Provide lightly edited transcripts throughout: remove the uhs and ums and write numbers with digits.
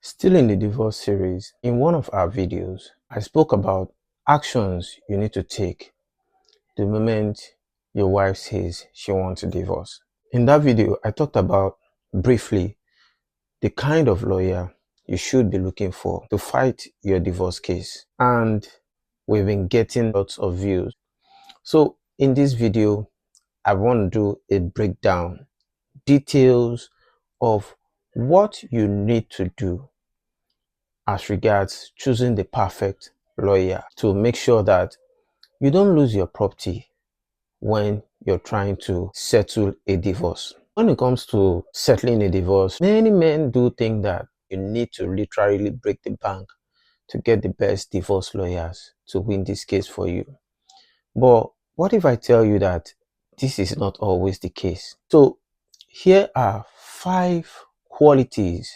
Still in the divorce series, in one of our videos, I spoke about actions you need to take the moment your wife says she wants a divorce. In that video, I talked about briefly the kind of lawyer you should be looking for to fight your divorce case. And we've been getting lots of views. So in this video, I want to do a breakdown, details of what you need to do as regards choosing the perfect lawyer to make sure that you don't lose your property when you're trying to settle a divorce. When it comes to settling a divorce, many men do think that you need to literally break the bank to get the best divorce lawyers to win this case for you. But what if I tell you that this is not always the case? So here are 5 qualities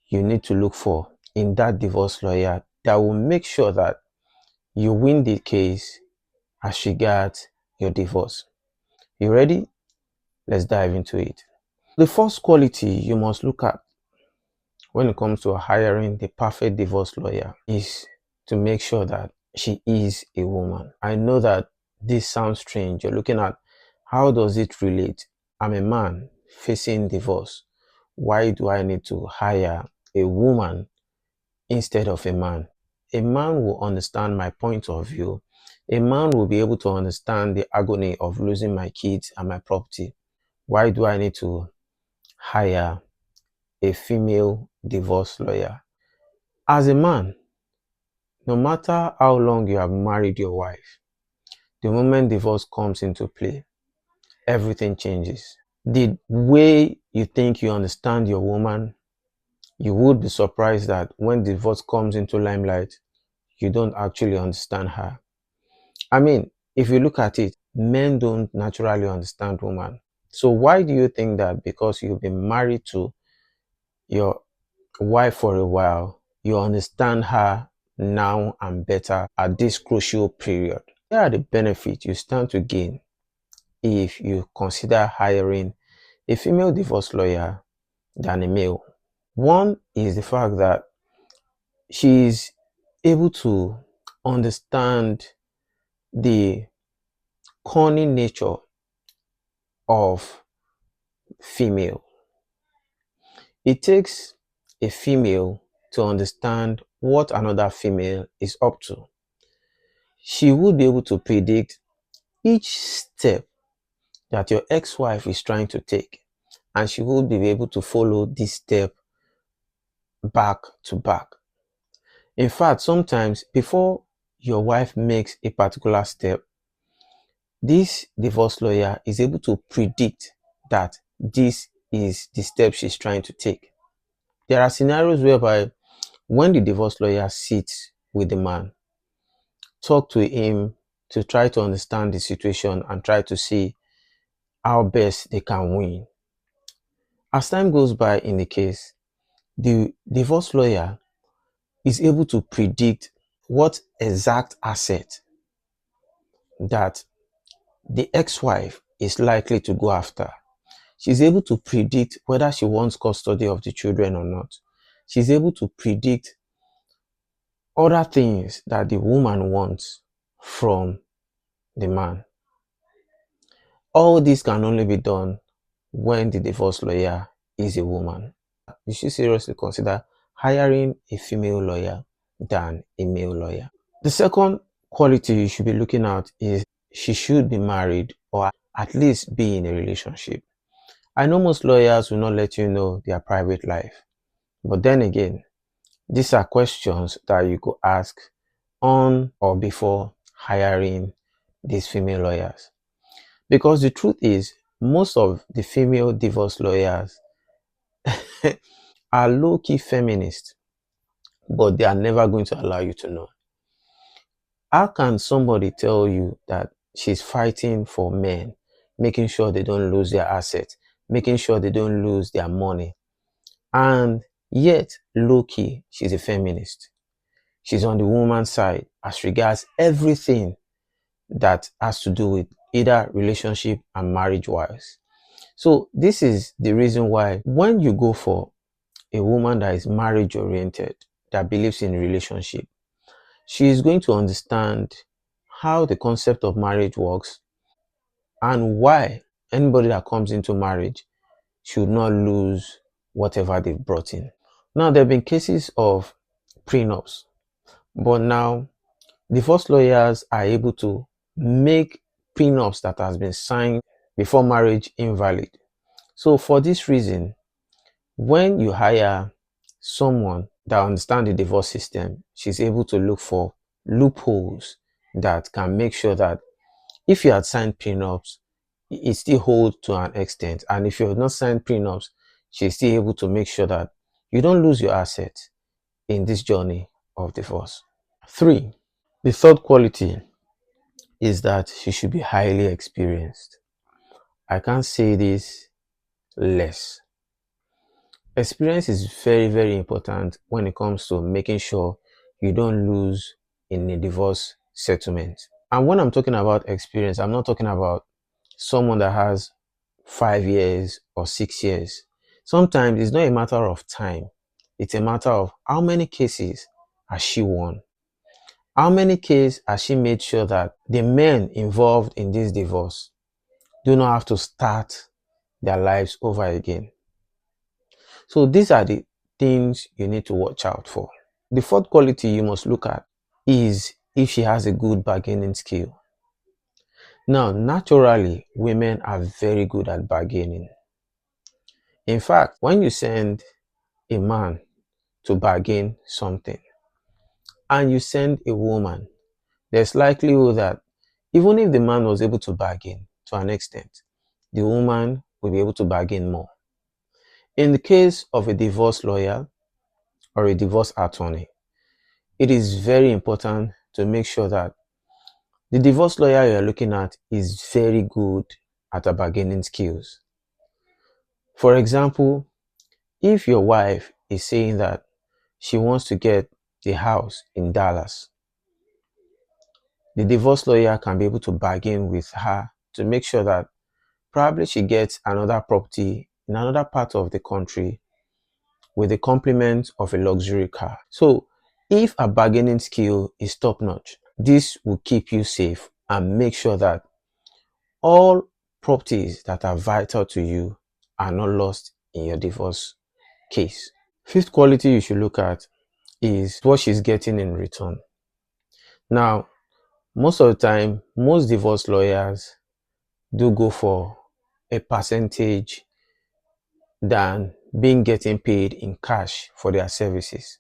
you need to look for in that divorce lawyer that will make sure that you win the case as regards your divorce. You ready? Let's dive into it. The first quality you must look at when it comes to hiring the perfect divorce lawyer is to make sure that she is a woman. I know that this sounds strange. You're looking at how does it relate? I'm a man facing divorce. Why do I need to hire a woman instead of a man? A man will understand my point of view. A man will be able to understand the agony of losing my kids and my property. Why do I need to hire a female divorce lawyer? As a man, no matter how long you have married your wife, the moment divorce comes into play, everything changes. The way you think you understand your woman, you would be surprised that when divorce comes into limelight, you don't actually understand her. I mean, if you look at it, men don't naturally understand women. So why do you think that because you've been married to your wife for a while, you understand her now and better at this crucial period? Here are the benefits you stand to gain if you consider hiring a female divorce lawyer than a male. One is the fact that she's able to understand the cunning nature of female. It takes a female to understand what another female is up to. She would be able to predict each step that your ex-wife is trying to take, and she will be able to follow this step back to back. In fact, sometimes before your wife makes a particular step, this divorce lawyer is able to predict that this is the step she's trying to take. There are scenarios whereby when the divorce lawyer sits with the man, talk to him to try to understand the situation and try to see how best they can win. As time goes by in the case, the divorce lawyer is able to predict what exact asset that the ex-wife is likely to go after. She's able to predict whether she wants custody of the children or not. She's able to predict other things that the woman wants from the man. All this can only be done when the divorce lawyer is a woman. You should seriously consider hiring a female lawyer than a male lawyer. The second quality you should be looking at is she should be married or at least be in a relationship. I know most lawyers will not let you know their private life, but then again, these are questions that you could ask on or before hiring these female lawyers. Because the truth is, most of the female divorce lawyers are low-key feminists, but they are never going to allow you to know. How can somebody tell you that she's fighting for men, making sure they don't lose their assets, making sure they don't lose their money, and yet low-key, she's a feminist? She's on the woman's side as regards everything that has to do with either relationship and marriage wise. So this is the reason why when you go for a woman that is marriage oriented, that believes in relationship, she is going to understand how the concept of marriage works and why anybody that comes into marriage should not lose whatever they've brought in. Now, there have been cases of prenups, but now divorce lawyers are able to make prenups that has been signed before marriage invalid. So for this reason, when you hire someone that understands the divorce system, she's able to look for loopholes that can make sure that if you had signed prenups, it still holds to an extent. And if you have not signed prenups, she's still able to make sure that you don't lose your assets in this journey of divorce. 3, the third quality is that she should be highly experienced. I can't say this less. Experience is very, very important when it comes to making sure you don't lose in a divorce settlement. And when I'm talking about experience, I'm not talking about someone that has 5 years or 6 years. Sometimes it's not a matter of time. It's a matter of how many cases has she won. How many cases has she made sure that the men involved in this divorce do not have to start their lives over again. So these are the things you need to watch out for. The fourth quality you must look at is if she has a good bargaining skill. Now, naturally, women are very good at bargaining. In fact, when you send a man to bargain something and you send a woman, there's likelihood that even if the man was able to bargain to an extent, the woman will be able to bargain more. In the case of a divorce lawyer or a divorce attorney, it is very important to make sure that the divorce lawyer you're looking at is very good at her bargaining skills. For example, if your wife is saying that she wants to get a house in Dallas, the divorce lawyer can be able to bargain with her to make sure that probably she gets another property in another part of the country with the complement of a luxury car. So if a bargaining skill is top notch, this will keep you safe and make sure that all properties that are vital to you are not lost in your divorce case. Fifth quality you should look at is what she's getting in return. Now, most of the time, most divorce lawyers do go for a percentage than being getting paid in cash for their services.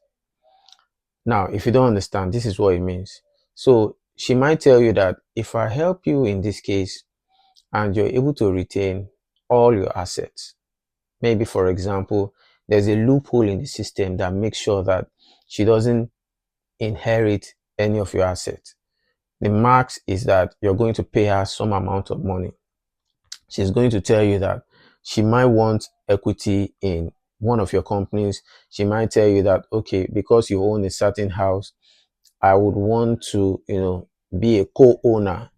Now, if you don't understand, this is what it means. So she might tell you that if I help you in this case and you're able to retain all your assets, maybe for example, there's a loophole in the system that makes sure that she doesn't inherit any of your assets. The max is that you're going to pay her some amount of money. She's going to tell you that she might want equity in one of your companies. She might tell you that, okay, because you own a certain house, I would want to, be a co-owner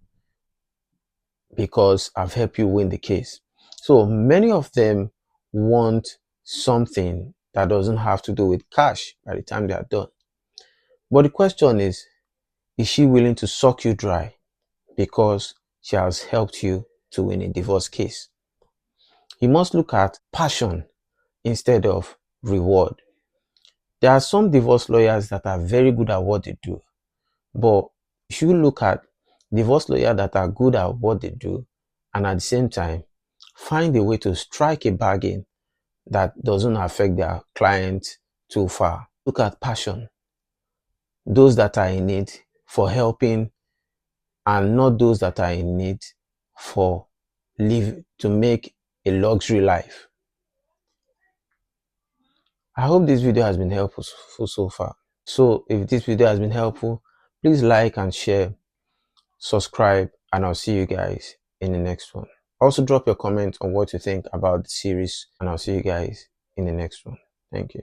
because I've helped you win the case. So many of them want something that doesn't have to do with cash by the time they are done. But the question is she willing to suck you dry because she has helped you to win a divorce case? You must look at passion instead of reward. There are some divorce lawyers that are very good at what they do, but you should look at divorce lawyers that are good at what they do and at the same time find a way to strike a bargain that doesn't affect their client too far. Look at passion. Those that are in it for helping and not those that are in need for live to make a luxury life. I hope this video has been helpful so far. So if this video has been helpful, please like and share, subscribe, and I'll see you guys in the next one. Also drop your comment on what you think about the series, and I'll see you guys in the next one. Thank you.